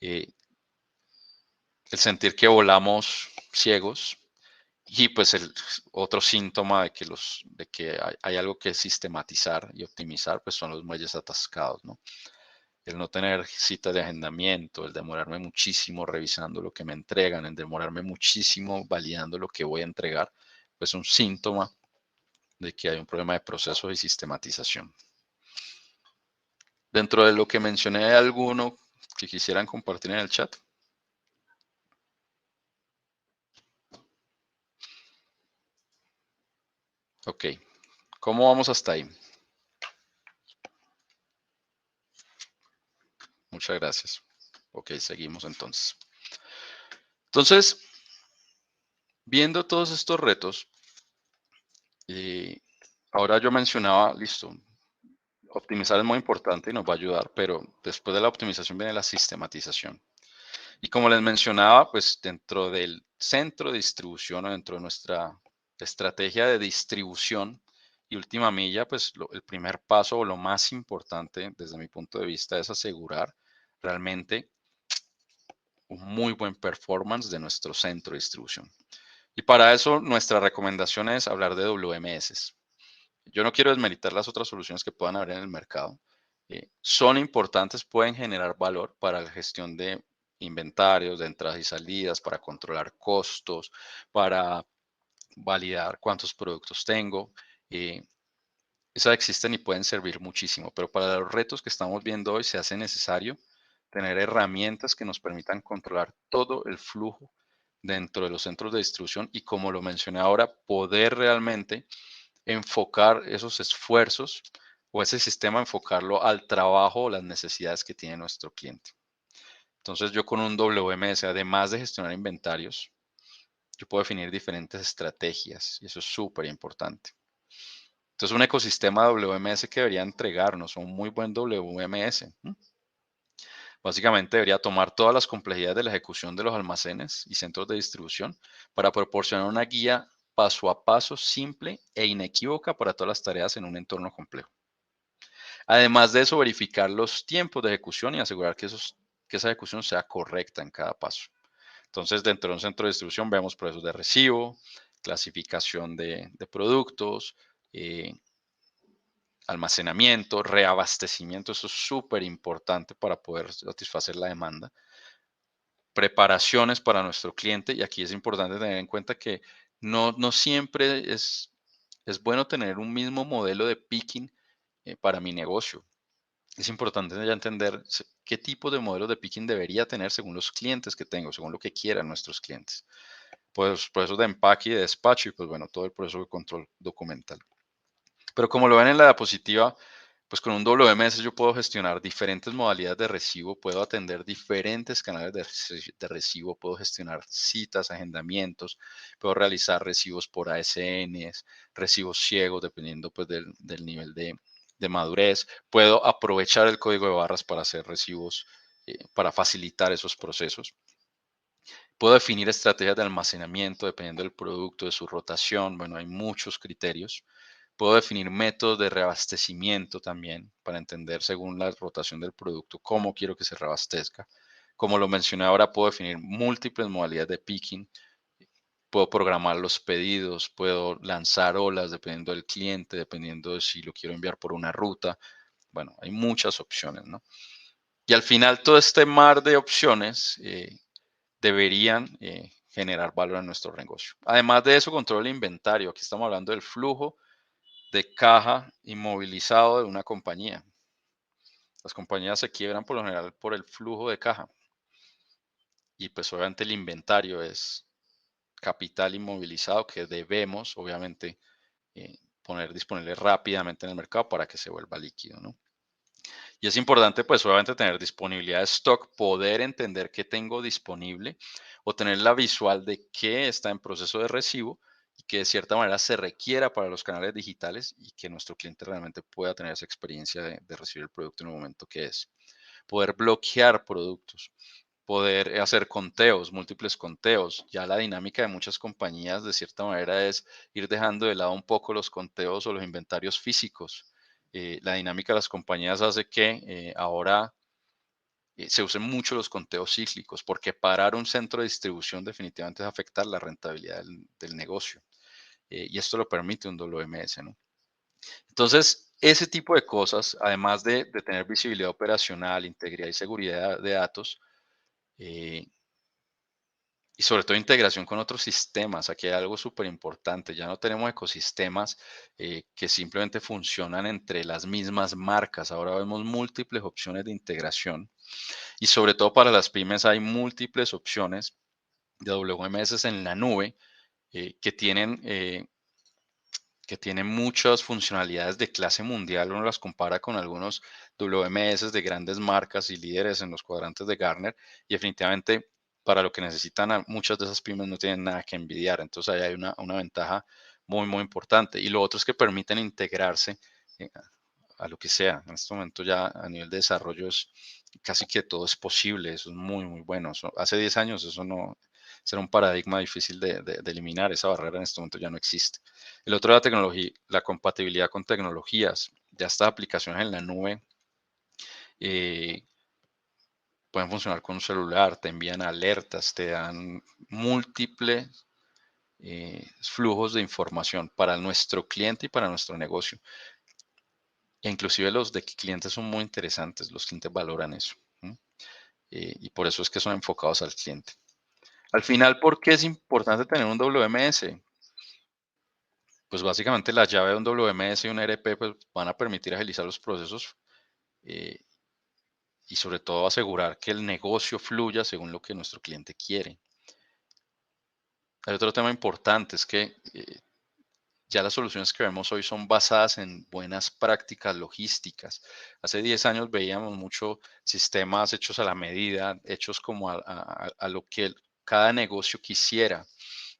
Eh, el sentir que volamos ciegos y pues el otro síntoma de que hay algo que sistematizar y optimizar, pues son los muelles atascados, ¿no? el no tener citas de agendamiento, el demorarme muchísimo revisando lo que me entregan, el demorarme muchísimo validando lo que voy a entregar, pues es un síntoma de que hay un problema de proceso y sistematización. Dentro de lo que mencioné, ¿hay alguno que quisieran compartir en el chat? Ok, ¿cómo vamos hasta ahí? Muchas gracias. Ok, seguimos entonces. Entonces, viendo todos estos retos, ahora yo mencionaba, listo, optimizar es muy importante y nos va a ayudar, pero después de la optimización viene la sistematización. Y como les mencionaba, pues dentro del centro de distribución o dentro de nuestra estrategia de distribución y última milla, pues el primer paso o lo más importante desde mi punto de vista es asegurar realmente un muy buen performance de nuestro centro de distribución. Y para eso nuestra recomendación es hablar de WMS. Yo no quiero desmeritar las otras soluciones que puedan haber en el mercado. Son importantes, pueden generar valor para la gestión de inventarios, de entradas y salidas, para controlar costos, para validar cuántos productos tengo. Esas existen y pueden servir muchísimo, pero para los retos que estamos viendo hoy se hace necesario tener herramientas que nos permitan controlar todo el flujo dentro de los centros de distribución y, como lo mencioné ahora, poder realmente enfocar esos esfuerzos o ese sistema, enfocarlo al trabajo o las necesidades que tiene nuestro cliente. Entonces yo con un WMS, además de gestionar inventarios, yo puedo definir diferentes estrategias y eso es súper importante. Entonces un ecosistema WMS que debería entregarnos un muy buen WMS. Básicamente debería tomar todas las complejidades de la ejecución de los almacenes y centros de distribución para proporcionar una guía paso a paso simple e inequívoca para todas las tareas en un entorno complejo. Además de eso, verificar los tiempos de ejecución y asegurar que esa ejecución sea correcta en cada paso. Entonces, dentro de un centro de distribución vemos procesos de recibo, clasificación de productos, eh, almacenamiento, reabastecimiento. Eso es súper importante para poder satisfacer la demanda. Preparaciones para nuestro cliente, y aquí es importante tener en cuenta que no siempre es bueno tener un mismo modelo de picking para mi negocio. Es importante ya entender qué tipo de modelo de picking debería tener según los clientes que tengo, según lo que quieran nuestros clientes. Pues procesos de empaque y de despacho y pues bueno, todo el proceso de control documental. Pero como lo ven en la diapositiva, pues con un WMS yo puedo gestionar diferentes modalidades de recibo, puedo atender diferentes canales de recibo, puedo gestionar citas, agendamientos, puedo realizar recibos por ASNs, recibos ciegos, dependiendo pues del nivel de madurez. Puedo aprovechar el código de barras para hacer recibos, para facilitar esos procesos. Puedo definir estrategias de almacenamiento dependiendo del producto, de su rotación. Bueno, hay muchos criterios. Puedo definir métodos de reabastecimiento también para entender según la rotación del producto cómo quiero que se reabastezca. Como lo mencioné ahora, puedo definir múltiples modalidades de picking. Puedo programar los pedidos, puedo lanzar olas dependiendo del cliente, dependiendo de si lo quiero enviar por una ruta. Bueno, hay muchas opciones, ¿no? Y al final todo este mar de opciones deberían generar valor en nuestro negocio. Además de eso, control el inventario. Aquí estamos hablando del flujo de caja inmovilizado de una compañía. Las compañías se quiebran por lo general por el flujo de caja. Y pues obviamente el inventario es capital inmovilizado que debemos obviamente poner disponible rápidamente en el mercado para que se vuelva líquido, ¿no? Y es importante, pues, obviamente tener disponibilidad de stock, poder entender qué tengo disponible o tener la visual de qué está en proceso de recibo y que de cierta manera se requiera para los canales digitales y que nuestro cliente realmente pueda tener esa experiencia de recibir el producto en el momento que es. Poder bloquear productos, poder hacer conteos, múltiples conteos. Ya la dinámica de muchas compañías de cierta manera es ir dejando de lado un poco los conteos o los inventarios físicos. La dinámica de las compañías hace que ahora se usen mucho los conteos cíclicos, porque parar un centro de distribución definitivamente es afectar la rentabilidad del negocio. Y esto lo permite un WMS, ¿no? Entonces, ese tipo de cosas, además de tener visibilidad operacional, integridad y seguridad de datos, eh, y sobre todo integración con otros sistemas. Aquí hay algo súper importante. Ya no tenemos ecosistemas que simplemente funcionan entre las mismas marcas. Ahora vemos múltiples opciones de integración y sobre todo para las pymes hay múltiples opciones de WMS en la nube eh, que tienen eh, que tiene muchas funcionalidades de clase mundial. Uno las compara con algunos WMS de grandes marcas y líderes en los cuadrantes de Gartner y definitivamente para lo que necesitan muchas de esas pymes no tienen nada que envidiar. Entonces ahí hay una ventaja muy, muy importante. Y lo otro es que permiten integrarse a lo que sea. En este momento ya a nivel de desarrollo es casi que todo es posible. Eso es muy, muy bueno. Hace 10 años eso no, será un paradigma difícil de eliminar. Esa barrera en este momento ya no existe. El otro es la tecnología, la compatibilidad con tecnologías. Ya estas aplicaciones en la nube eh, pueden funcionar con un celular, te envían alertas, te dan múltiples flujos de información para nuestro cliente y para nuestro negocio. E inclusive los de clientes son muy interesantes, los clientes valoran eso. Y por eso es que son enfocados al cliente. Al final, ¿por qué es importante tener un WMS? Pues básicamente la llave de un WMS y un ERP pues, van a permitir agilizar los procesos eh, y sobre todo asegurar que el negocio fluya según lo que nuestro cliente quiere. Hay otro tema importante, es que ya las soluciones que vemos hoy son basadas en buenas prácticas logísticas. Hace 10 años veíamos muchos sistemas hechos a la medida, hechos como a lo que cada negocio quisiera.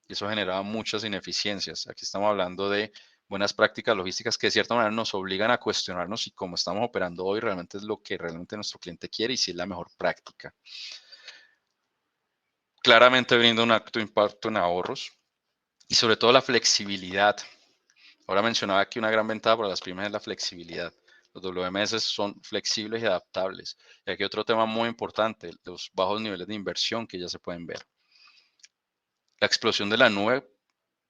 Y eso generaba muchas ineficiencias. Aquí estamos hablando de buenas prácticas logísticas que de cierta manera nos obligan a cuestionarnos si cómo estamos operando hoy realmente es lo que realmente nuestro cliente quiere y si es la mejor práctica. Claramente brinda un alto impacto en ahorros y sobre todo la flexibilidad. Ahora mencionaba que una gran ventaja para las pymes es la flexibilidad. Los WMS son flexibles y adaptables. Y aquí otro tema muy importante, los bajos niveles de inversión que ya se pueden ver. La explosión de la nube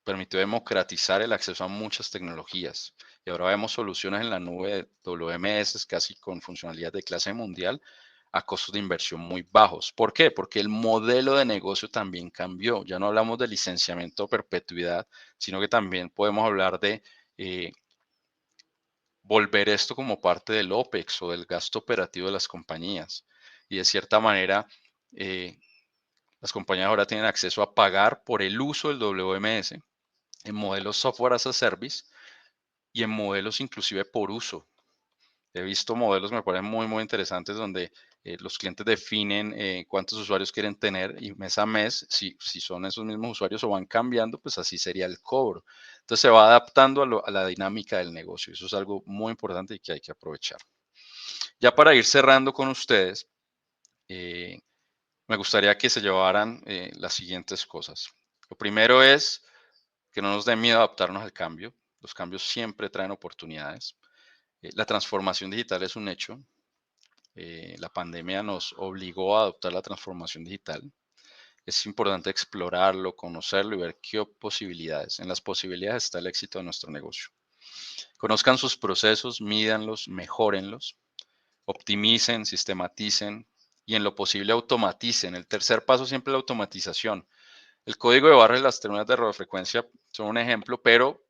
permitió democratizar el acceso a muchas tecnologías. Y ahora vemos soluciones en la nube de WMS casi con funcionalidad de clase mundial a costos de inversión muy bajos. ¿Por qué? Porque el modelo de negocio también cambió. Ya no hablamos de licenciamiento o perpetuidad, sino que también podemos hablar de volver esto como parte del OPEX o del gasto operativo de las compañías. Y de cierta manera, eh, las compañías ahora tienen acceso a pagar por el uso del WMS en modelos software as a service y en modelos inclusive por uso. He visto modelos que me parecen muy, muy interesantes donde los clientes definen cuántos usuarios quieren tener y mes a mes, si son esos mismos usuarios o van cambiando, pues así sería el cobro. Entonces se va adaptando a la dinámica del negocio. Eso es algo muy importante y que hay que aprovechar. Ya para ir cerrando con ustedes, eh, me gustaría que se llevaran las siguientes cosas. Lo primero es que no nos dé miedo adaptarnos al cambio. Los cambios siempre traen oportunidades. La transformación digital es un hecho. La pandemia nos obligó a adoptar la transformación digital. Es importante explorarlo, conocerlo y ver qué posibilidades. En las posibilidades está el éxito de nuestro negocio. Conozcan sus procesos, mídanlos, mejórenlos, optimicen, sistematicen y en lo posible automaticen. El tercer paso siempre es la automatización. El código de barras y las terminales de radiofrecuencia son un ejemplo, pero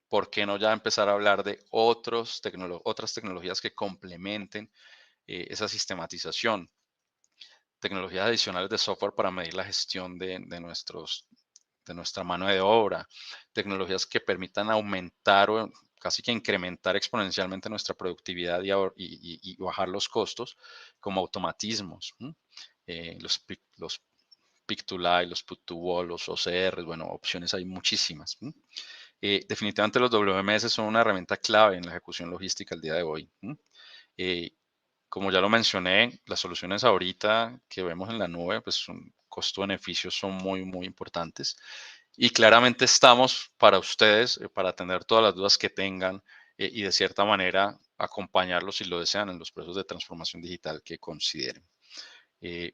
¿por qué no ya empezar a hablar de otras tecnologías que complementen esa sistematización? Tecnologías adicionales de software para medir la gestión de nuestra mano de obra, tecnologías que permitan aumentar o casi que incrementar exponencialmente nuestra productividad y bajar los costos, como automatismos, los Pick to Light, los Put to Wall, los OCR, bueno, opciones hay muchísimas. Definitivamente los WMS son una herramienta clave en la ejecución logística el día de hoy. Eh, como ya lo mencioné, las soluciones ahorita que vemos en la nube, pues son costo-beneficio son muy, muy importantes. Y claramente estamos para ustedes, para atender todas las dudas que tengan y de cierta manera acompañarlos si lo desean en los procesos de transformación digital que consideren. Eh,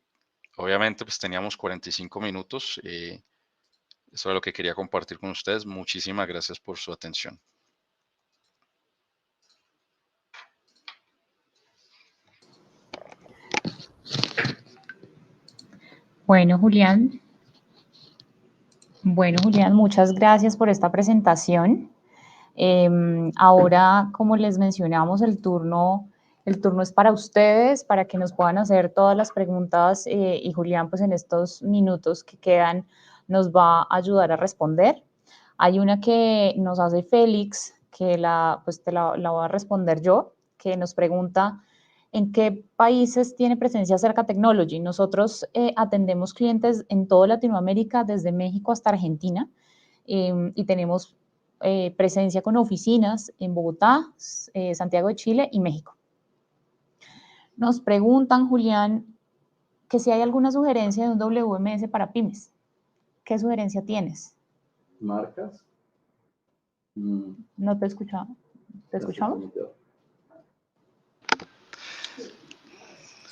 Obviamente, pues teníamos 45 minutos. Eso es lo que quería compartir con ustedes. Muchísimas gracias por su atención. Bueno, Julián. Bueno, Julián, muchas gracias por esta presentación. Ahora, como les mencionamos, el turno es para ustedes, para que nos puedan hacer todas las preguntas y Julián, pues en estos minutos que quedan, nos va a ayudar a responder. Hay una que nos hace Félix, que la voy a responder yo, que nos pregunta en qué países tiene presencia Cerca Technology. Nosotros atendemos clientes en toda Latinoamérica, desde México hasta Argentina, y tenemos presencia con oficinas en Bogotá, Santiago de Chile y México. Nos preguntan, Julián, que si hay alguna sugerencia de un WMS para pymes. ¿Qué sugerencia tienes? Marcas. No te escuchaba. ¿Te escuchamos?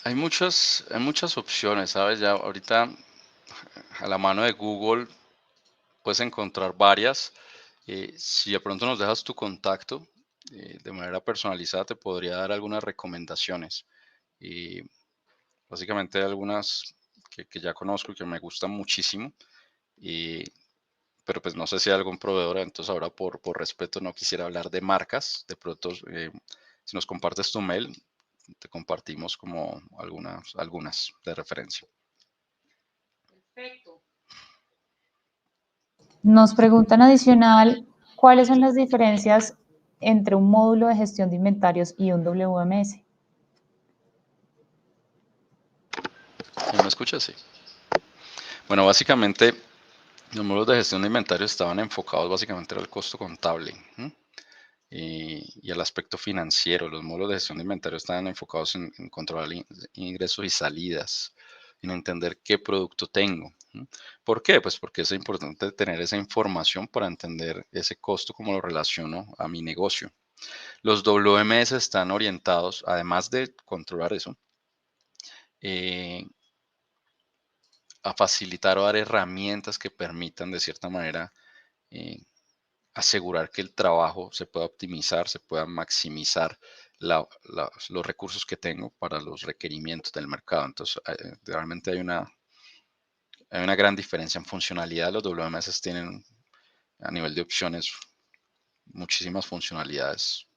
Hay muchas opciones, ¿sabes? Ya ahorita a la mano de Google puedes encontrar varias. Si de pronto nos dejas tu contacto de manera personalizada, te podría dar algunas recomendaciones. Y básicamente hay algunas que ya conozco y que me gustan muchísimo. Y, pero pues no sé si hay algún proveedor, entonces ahora por respeto no quisiera hablar de marcas. De pronto, si nos compartes tu mail, te compartimos como algunas de referencia. Perfecto. Nos preguntan adicional, ¿cuáles son las diferencias entre un módulo de gestión de inventarios y un WMS? ¿Me escuchas? Sí. Bueno, básicamente los módulos de gestión de inventario estaban enfocados básicamente al costo contable y al aspecto financiero. Los módulos de gestión de inventario estaban enfocados en controlar ingresos y salidas, en entender qué producto tengo. ¿Por qué? Pues porque es importante tener esa información para entender ese costo, cómo lo relaciono a mi negocio. Los WMS están orientados, además de controlar eso, eh, a facilitar o dar herramientas que permitan de cierta manera eh, asegurar que el trabajo se pueda optimizar, se pueda maximizar los recursos que tengo para los requerimientos del mercado. Entonces, realmente hay una gran diferencia en funcionalidad. Los WMS tienen a nivel de opciones muchísimas funcionalidades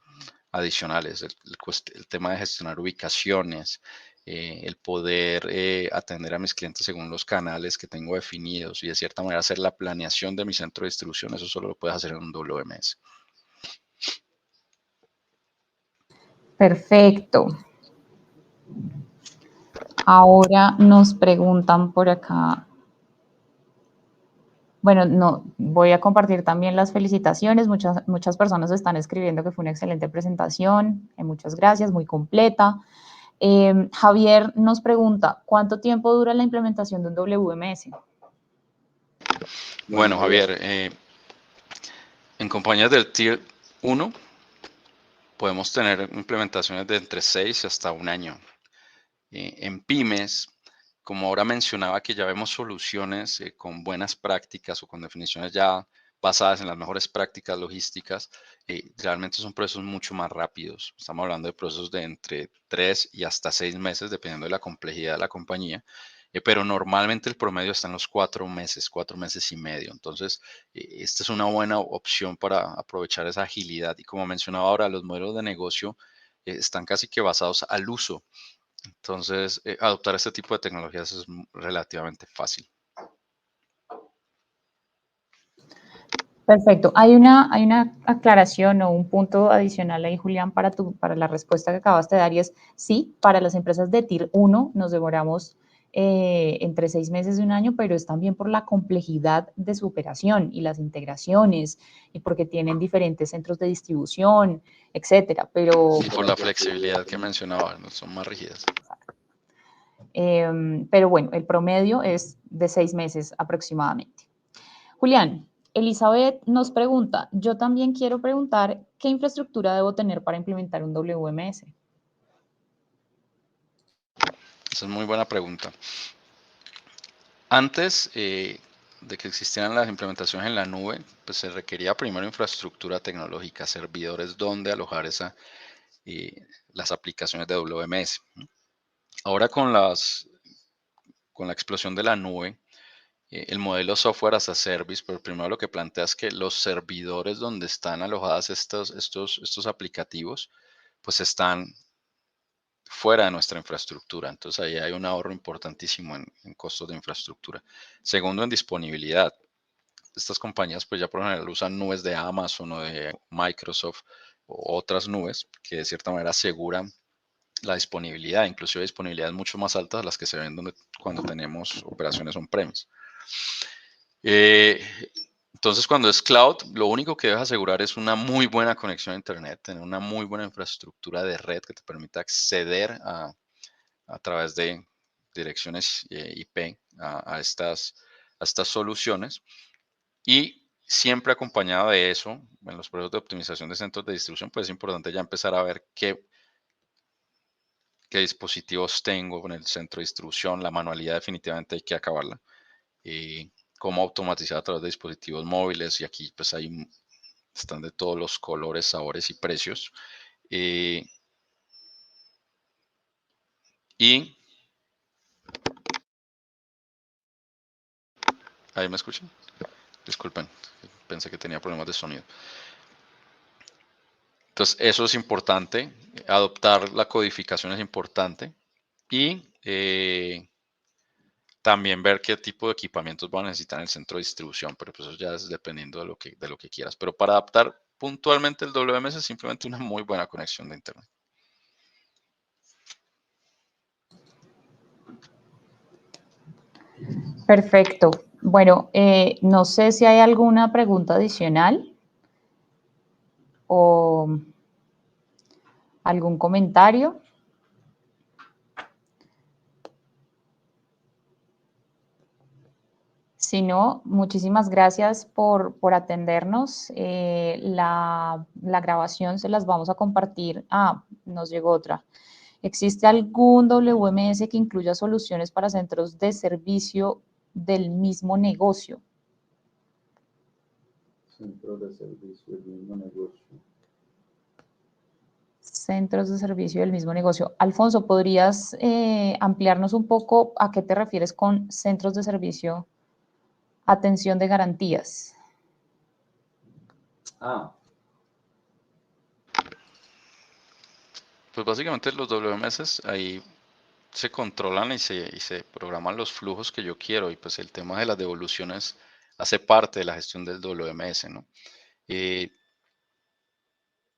adicionales, el tema de gestionar ubicaciones, el poder atender a mis clientes según los canales que tengo definidos y de cierta manera hacer la planeación de mi centro de distribución, eso solo lo puedes hacer en un WMS. Perfecto. Ahora nos preguntan por acá. Bueno, no, voy a compartir también las felicitaciones. Muchas personas están escribiendo que fue una excelente presentación. Muchas gracias, muy completa. Javier nos pregunta, ¿cuánto tiempo dura la implementación de un WMS? Bueno, Javier, en compañías del Tier 1 podemos tener implementaciones de entre 6 y hasta un año. En pymes, como ahora mencionaba que ya vemos soluciones con buenas prácticas o con definiciones ya basadas en las mejores prácticas logísticas, realmente son procesos mucho más rápidos. Estamos hablando de procesos de entre 3 y hasta 6 meses, dependiendo de la complejidad de la compañía. Pero normalmente el promedio está en los 4 meses y medio. Entonces, esta es una buena opción para aprovechar esa agilidad. Y como mencionaba ahora, los modelos de negocio están casi que basados al uso. Entonces, adoptar este tipo de tecnologías es relativamente fácil. Perfecto. Hay una aclaración o un punto adicional ahí, Julián, para la respuesta que acabaste de dar, y es sí, para las empresas de Tier 1 nos demoramos entre 6 meses y un año, pero es también por la complejidad de su operación y las integraciones, y porque tienen diferentes centros de distribución, etcétera. Y por la flexibilidad que mencionaba, no son más rígidas. Pero bueno, el promedio es de 6 meses aproximadamente. Julián, Elizabeth nos pregunta, yo también quiero preguntar, ¿qué infraestructura debo tener para implementar un WMS? Esa es muy buena pregunta. Antes de que existieran las implementaciones en la nube, pues se requería primero infraestructura tecnológica, servidores donde alojar las aplicaciones de WMS. Ahora con con la explosión de la nube, el modelo software as a service, pero primero lo que plantea es que los servidores donde están alojadas estos aplicativos, pues están fuera de nuestra infraestructura. Entonces ahí hay un ahorro importantísimo en costos de infraestructura. Segundo, en disponibilidad. Estas compañías pues ya por lo general usan nubes de Amazon o de Microsoft o otras nubes que de cierta manera aseguran la disponibilidad, inclusive disponibilidades mucho más altas a las que se ven cuando tenemos operaciones on-premise. Entonces, cuando es cloud, lo único que debes asegurar es una muy buena conexión a Internet, tener una muy buena infraestructura de red que te permita acceder a través de direcciones IP a estas soluciones. Y siempre acompañado de eso, en los procesos de optimización de centros de distribución, pues es importante ya empezar a ver qué dispositivos tengo en el centro de distribución. La manualidad definitivamente hay que acabarla. Cómo automatizar a través de dispositivos móviles, y aquí pues están de todos los colores, sabores y precios. Y ahí me escuchan. Disculpen, pensé que tenía problemas de sonido. Entonces, eso es importante. Adoptar la codificación es importante. Y también ver qué tipo de equipamientos van a necesitar en el centro de distribución, pero pues eso ya es dependiendo de lo que quieras. Pero para adaptar puntualmente el WMS es simplemente una muy buena conexión de Internet. Perfecto. Bueno, no sé si hay alguna pregunta adicional o algún comentario. Si no, muchísimas gracias por atendernos. La grabación se las vamos a compartir. Ah, nos llegó otra. ¿Existe algún WMS que incluya soluciones para centros de servicio del mismo negocio? Centros de servicio del mismo negocio. Centros de servicio del mismo negocio. Alfonso, ¿podrías ampliarnos un poco a qué te refieres con centros de servicio? Atención de garantías. Pues básicamente los WMS ahí se controlan y se programan los flujos que yo quiero, y pues el tema de las devoluciones hace parte de la gestión del WMS, ¿no?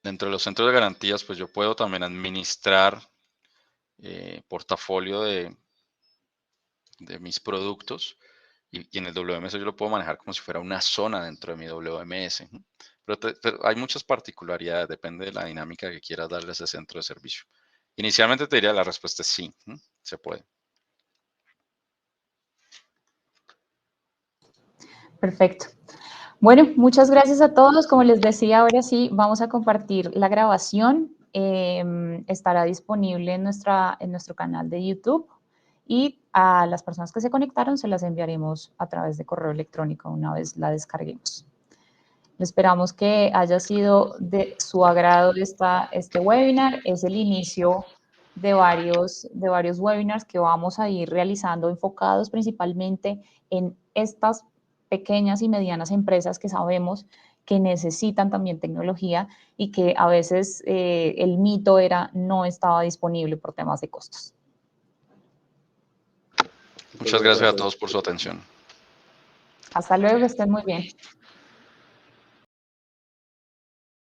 Dentro de los centros de garantías, pues yo puedo también administrar portafolio de mis productos, y en el WMS yo lo puedo manejar como si fuera una zona dentro de mi WMS. Pero hay muchas particularidades, depende de la dinámica que quieras darle a ese centro de servicio. Inicialmente te diría la respuesta es sí, se puede. Perfecto. Bueno, muchas gracias a todos. Como les decía, ahora sí vamos a compartir la grabación. Estará disponible en nuestro canal de YouTube, y a las personas que se conectaron se las enviaremos a través de correo electrónico una vez la descarguemos. Esperamos que haya sido de su agrado este webinar. Es el inicio de varios webinars que vamos a ir realizando, enfocados principalmente en estas pequeñas y medianas empresas que sabemos que necesitan también tecnología y que a veces el mito era no estaba disponible por temas de costos. Muchas gracias a todos por su atención. Hasta luego, estén muy bien.